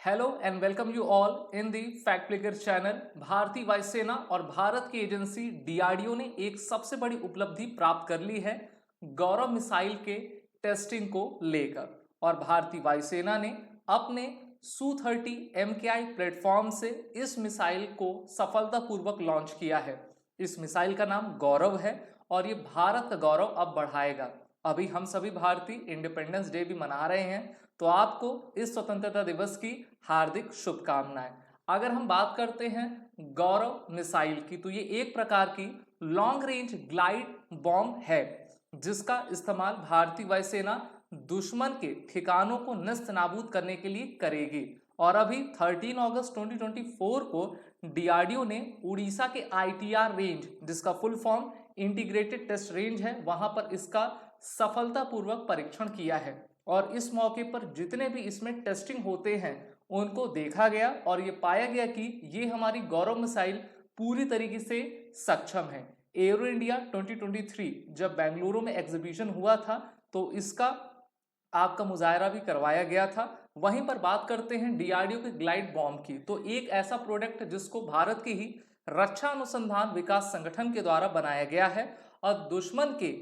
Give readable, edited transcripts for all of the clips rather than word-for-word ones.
Hello and welcome you all in the fact clicker channel. भारतीय वायुसेना और भारत की एजेंसी डीआरडीओ ने एक सबसे बड़ी उपलब्धि प्राप्त कर ली है गौरव मिसाइल के टेस्टिंग को लेकर। और भारतीय वायुसेना ने अपने Su-30 MKI प्लेटफॉर्म से इस मिसाइल को सफलतापूर्वक लॉन्च किया है। इस मिसाइल का नाम गौरव है और ये भारत का गौरव अब बढ़ाएगा। अभी हम सभी भारतीय इंडिपेंडेंस डे भी मना रहे हैं, तो आपको इस स्वतंत्रता दिवस की हार्दिक शुभकामनाएं। अगर हम बात करते हैं गौरव मिसाइल की, तो ये एक प्रकार की लॉन्ग रेंज ग्लाइड बॉम्ब है जिसका इस्तेमाल भारतीय वायुसेना दुश्मन के ठिकानों को नस्त नाबूद करने के लिए करेगी। और अभी 13 अगस्त 2024 को डीआरडीओ ने उड़ीसा के आईटीआर रेंज, जिसका full form integrated test range है, वहां पर इसका सफलतापूर्वक परीक्षण किया है। और इस मौके पर जितने भी इसमें टेस्टिंग होते हैं उनको देखा गया और ये पाया गया कि ये हमारी गौरव मिसाइल पूरी तरीके से सक्षम है। एरो इंडिया 2023 जब बेंगलुरु में एग्जीबिशन हुआ था तो इसका आपका मुजाहरा भी करवाया गया था। वहीं पर बात करते हैं डीआरडीओ के ग्लाइड बॉम्ब की, तो एक ऐसा प्रोडक्ट जिसको भारत के ही रक्षा अनुसंधान विकास संगठन के द्वारा बनाया गया है और दुश्मन के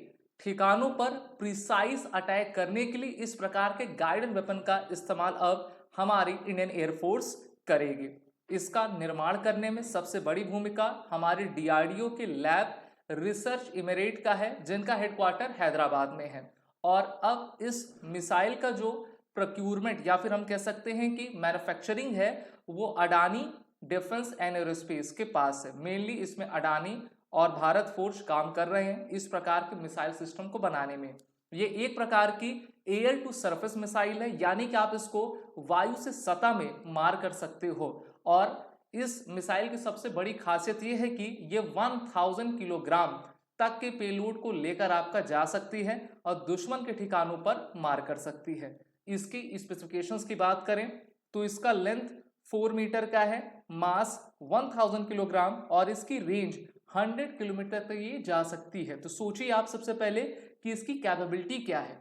ठिकानों पर प्रिसाइज अटैक करने के लिए इस प्रकार के गाइडेड वेपन का इस्तेमाल अब हमारी इंडियन एयरफोर्स करेगी। इसका निर्माण करने में सबसे बड़ी भूमिका हमारे डीआरडीओ के लैब रिसर्च इमेरेट का है, जिनका हेडक्वार्टर हैदराबाद में है। और अब इस मिसाइल का जो प्रोक्यूरमेंट या फिर हम कह सकते हैं कि मैन्युफैक्चरिंग है, वो अडानी डिफेंस एंड एरोस्पेस के पास है। मेनली इसमें अडानी और भारत फोर्ज काम कर रहे हैं इस प्रकार के मिसाइल सिस्टम को बनाने में। ये एक प्रकार की एयर टू सरफेस मिसाइल है, यानी कि आप इसको वायु से सतह में मार कर सकते हो। और इस मिसाइल की सबसे बड़ी खासियत ये है कि ये 1000 किलोग्राम तक के पेलोड को लेकर आपका जा सकती है और दुश्मन के ठिकानों पर मार कर सकती है। इसकी स्पेसिफिकेशंस की बात करें तो इसका लेंथ 4 मीटर का है, मास 1000 किलोग्राम और इसकी रेंज 100 किलोमीटर तक ये जा सकती है। तो सोचिए आप सबसे पहले कि इसकी कैपेबिलिटी क्या है।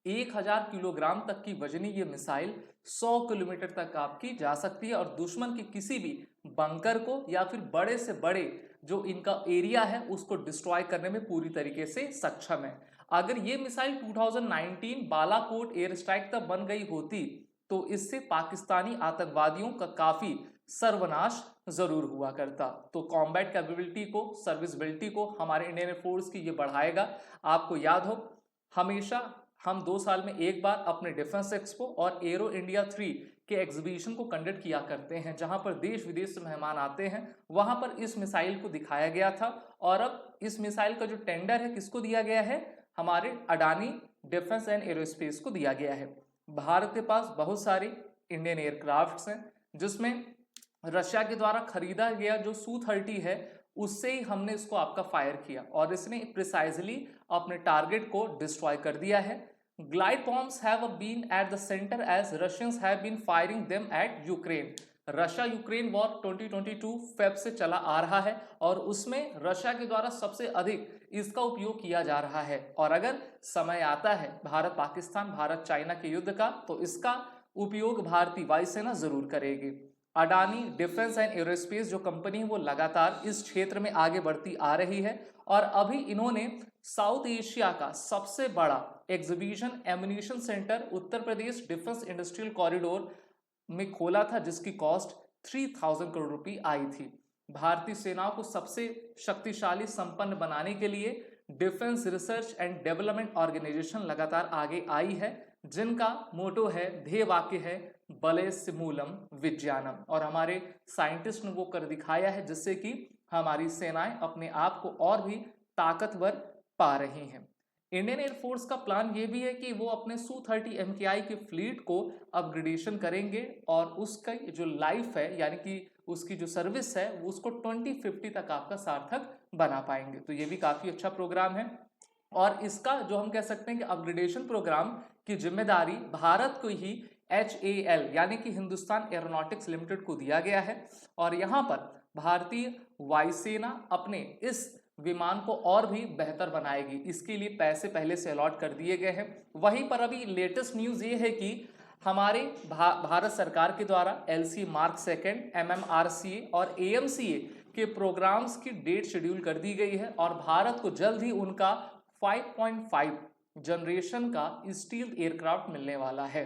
1000 किलोग्राम तक की वजनी ये मिसाइल 100 किलोमीटर तक आपकी जा सकती है और दुश्मन के किसी भी बंकर को या फिर बड़े से बड़े जो इनका एरिया है उसको डिस्ट्रॉय करने में पूरी तरीके से सक्षम है। अगर ये मिसाइल 2019 बालाकोट एयर स्ट्राइक तक बन गई होती तो इससे पाकिस्तानी आतंकवादियों का काफी सर्वनाश जरूर हुआ करता। तो कॉम्बैट कैपेबिलिटी को, सर्विसबिलिटी को हमारे इंडियन एयरफोर्स की ये बढ़ाएगा। आपको याद हो, हमेशा हम 2 साल में एक बार अपने डिफेंस एक्सपो और एरो इंडिया 3 के एग्जीबिशन को कंडक्ट किया करते हैं, जहां पर देश विदेश से मेहमान आते हैं। वहां पर इस मिसाइल को दिखाया गया था और अब इस मिसाइल का जो टेंडर है किसको दिया गया है, हमारे अडानी डिफेंस एंड एरोस्पेस को दिया गया है। भारत के पास बहुत सारी इंडियन एयरक्राफ्ट्स हैं, जिसमें रशिया के द्वारा खरीदा गया जो Su-30 है उससे ही हमने इसको आपका फायर किया और इसने प्रिसाइजली अपने टारगेट को डिस्ट्रॉय कर दिया है। Glide bombs have been at the centre as Russians have been firing them at Ukraine. Russia Ukraine war 2022 Feb से चला आ रहा है और उसमें रशिया के द्वारा सबसे अधिक इसका उपयोग किया जा रहा है। और अगर समय आता है भारत पाकिस्तान, भारत चाइना के युद्ध का, तो इसका उपयोग भारतीय वायुसेना जरूर करेगी। अडानी डिफेंस एंड एरोस्पेस जो कंपनी है वो लगातार इस क्षेत्र में आगे बढ़ती आ रही है और अभी इन्होंने साउथ एशिया का सबसे बड़ा exhibition ammunition centre Uttar Pradesh defence industrial corridor में खोला था, जिसकी कॉस्ट 3000 करोड़ रुपए आई थी। भारतीय सेनाओं को सबसे शक्तिशाली संपन्न बनाने के लिए Defence Research and Development Organisation लगातार आगे आई है, जिनका मोटो है, ध्येय वाक्य है, बले सिमूलम विज्ञानम। और हमारे साइंटिस्ट ने वो कर दिखाया है जिससे कि हमारी सेनाएं अपने आप को और भी ताकतवर पा रही हैं। इंडियन एयरफोर्स का प्लान ये भी है कि वो अपने Su-30 MKI की फ्लीट को अपग्रेडेशन करेंगे और उसका जो लाइफ है, यानी कि उसकी जो सर्विस है, वो उसको 2050 तक आपका सार्थक बना पाएंगे। तो ये भी काफी अच्छा प्रोग्राम है और इसका जो हम कह सकते हैं कि अपग्रेडेशन प्रोग्राम की जिम्मेदारी भारत को ही HAL यानी कि हिंदुस्तान एरोनॉटिक्स लिमिटेड को दिया गया है। और यहाँ पर भारतीय वायुसेना अपने इस विमान को और भी बेहतर बनाएगी, इसके लिए पैसे पहले से अलॉट कर दिए गए हैं। वहीं पर अभी लेटेस्ट न्यूज ये है कि हमारे भारत सरकार के द्वारा LC मार्क सेकंड, MMRCA और AMCA के प्रोग्राम्स की डेट शेड्यूल कर दी गई है और भारत को जल्द ही उनका 5.5 जनरेशन का स्टील्थ एयरक्राफ्ट मिलने वाला है।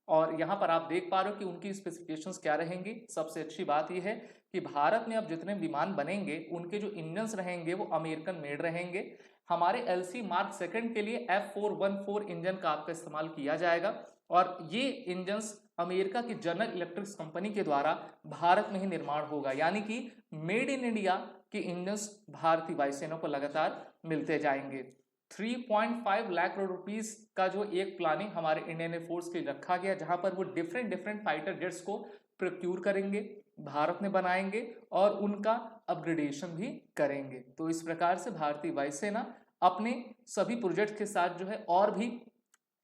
और यहाँ पर आप देख पा रहे हो कि उनकी स्पेसिफिकेशंस क्या रहेंगी। सबसे अच्छी बात यह है कि भारत में अब जितने विमान बनेंगे उनके जो इंजन्स रहेंगे वो अमेरिकन मेड रहेंगे। हमारे LC मार्क सेकंड के लिए F414 इंजन का आपका इस्तेमाल किया जाएगा और ये इंजन्स अमेरिका की जनरल इलेक्ट्रिक कंपनी के द्वारा भारत में ही निर्माण होगा, यानी कि मेड इन इंडिया के इंजन्स भारतीय वायुसेना को लगातार मिलते जाएंगे। 3.5 लाख करोड़ रुपीस का जो एक प्लानिंग हमारे इंडियन एयरफोर्स के लिए रखा गया, जहां पर वो डिफरेंट फाइटर जेट्स को प्रोक्यूर करेंगे, भारत में बनाएंगे और उनका अपग्रेडेशन भी करेंगे। तो इस प्रकार से भारतीय वायुसेना अपने सभी प्रोजेक्ट के साथ जो है और भी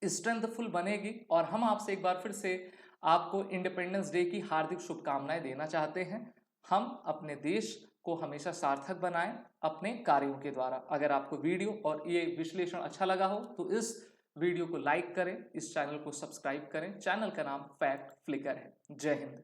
स्ट्रेंथफुल बनेगी। और हम आपसे एक बार फिर से आपको इंडिपेंडेंस डे की हार्दिक शुभकामनाएं देना चाहते हैं। हम अपने देश को हमेशा सार्थक बनाएं अपने कार्यों के द्वारा। अगर आपको वीडियो और ये विश्लेषण अच्छा लगा हो तो इस वीडियो को लाइक करें, इस चैनल को सब्सक्राइब करें। चैनल का नाम फैक्ट फ्लिकर है। जय हिंद।